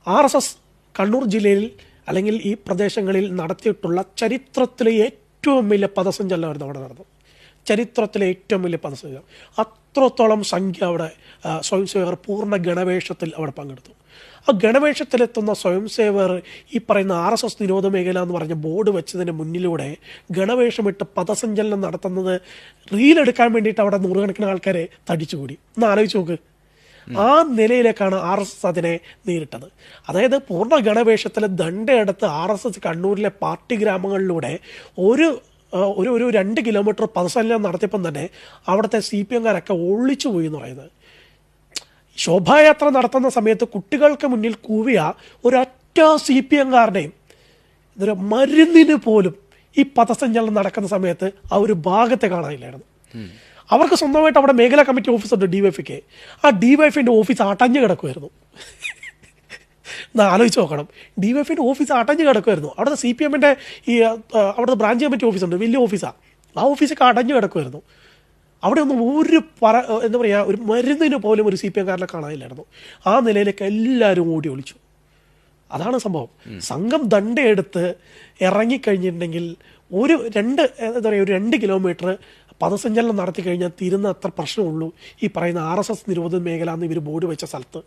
RSS Kannur ജില്ലയിൽ അല്ലെങ്കിൽ ഈ പ്രദേശങ്ങളിൽ നടത്തിയിട്ടുള്ള ചരിത്രത്തിലെ ഏറ്റവും വലിയ പദസഞ്ചലനമായിരുന്നു അവിടെ നടന്നത്. ചരിത്രത്തിലെ ഏറ്റവും വലിയ പദസഞ്ചലനം. അത്രത്തോളം സംഖ്യ അവിടെ സ്വയം സേവകർ പൂർണ്ണ ഗണവേഷത്തിൽ അവിടെ പങ്കെടുത്തു. ആ ഗണവേഷത്തിലെത്തുന്ന സ്വയം സേവകർ ഈ പറയുന്ന RSS നിരോധ മേഖല എന്ന് പറഞ്ഞ ബോർഡ് വെച്ചതിന് മുന്നിലൂടെ ഗണവേഷമിട്ട് പദസഞ്ചലനം നടത്തുന്നത് റീലെടുക്കാൻ വേണ്ടിയിട്ട് അവിടെ നൂറുകണക്കിന് ആൾക്കാരെ തടിച്ചുകൂടി. ഒന്ന് ആലോചിച്ച് നോക്ക്. ആ നിലയിലേക്കാണ് RSS അതിനെ നേരിട്ടത്. അതായത് പൂർണ്ണ ഗണവേഷത്തിൽ ദണ്ഡയെടുത്ത് RSS കണ്ണൂരിലെ പാർട്ടി ഗ്രാമങ്ങളിലൂടെ ഒരു 2 കിലോമീറ്റർ പദസഞ്ചലനം നടത്തിയപ്പം തന്നെ അവിടുത്തെ CPM-കാരൊക്കെ ഒളിച്ചു പോയി എന്ന് പറയുന്നത്. ശോഭായാത്ര നടത്തുന്ന സമയത്ത് കുട്ടികൾക്ക് മുന്നിൽ കൂവിയ ഒരൊറ്റ CPM-കാരുടെയും ഇതൊരു മരുന്നിന് പോലും ഈ പദസഞ്ചലനം നടക്കുന്ന സമയത്ത് ആ ഒരു ഭാഗത്തെ കാണാനില്ലായിരുന്നു. അവർക്ക് സ്വന്തമായിട്ട് അവിടെ മേഖലാ കമ്മിറ്റി ഓഫീസുണ്ട്, DYFക്ക്. ആ DYFിൻ്റെ ഓഫീസ് അടഞ്ഞു കിടക്കുമായിരുന്നു. ആലോചിച്ച് നോക്കണം, DYFിൻ്റെ ഓഫീസ് അടഞ്ഞു കിടക്കുമായിരുന്നു. അവിടുത്തെ CPM-ൻ്റെ ഈ അവിടുത്തെ ബ്രാഞ്ച് കമ്മിറ്റി ഓഫീസുണ്ട്, വലിയ ഓഫീസാണ്. ആ ഓഫീസൊക്കെ അടഞ്ഞു കിടക്കുമായിരുന്നു. അവിടെ ഒന്നും എന്താ പറയുക, ഒരു മരുന്നിന് പോലും ഒരു CPM-കാരനെ കാണാനില്ലായിരുന്നു. ആ നിലയിലേക്ക് എല്ലാവരും ഓടി ഒളിച്ചു. അതാണ് സംഭവം. സംഘം ദണ്ഡയെടുത്ത് ഇറങ്ങിക്കഴിഞ്ഞിട്ടുണ്ടെങ്കിൽ ഒരു 2 കിലോമീറ്റർ പദസഞ്ചലനം നടത്തി കഴിഞ്ഞാൽ തീരുന്ന അത്ര പ്രശ്നമുള്ളൂ ഈ പറയുന്ന RSS നിരോധന മേഖല എന്ന് ഇവർ ബോർഡ് വെച്ച സ്ഥലത്ത്.